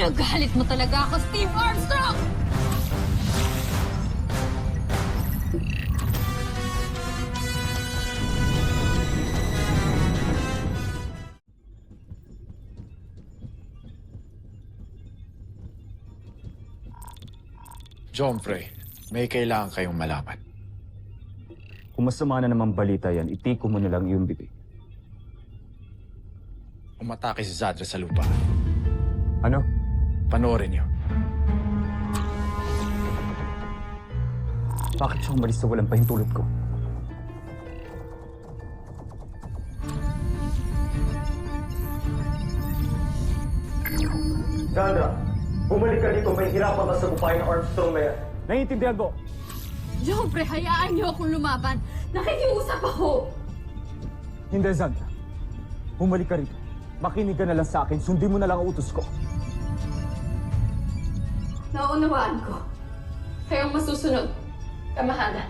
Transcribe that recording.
Ginagalit mo talaga ako, Steve Armstrong! Jompre, may kailangan kayong malaman. Kung masama na naman balita yan, itiko mo na lang iyong bibig. Umatake si Zadra sa lupa. Ano? Panoorin niyo. Bakit siya umalis sa walang pahintulot ko? Sandra, bumalik ka dito. May hirapan ka sa gupain ng Armstrong na yan. Naiintindihan mo? Jompre, hayaan niyo akong lumaban. Nakikiusap ako! Hindi, Sandra. Bumalik ka rito. Makinig ka na lang sa akin. Sundin mo na lang ang utos ko. Naunawaan ko. Kayong masusunod. Kamahana.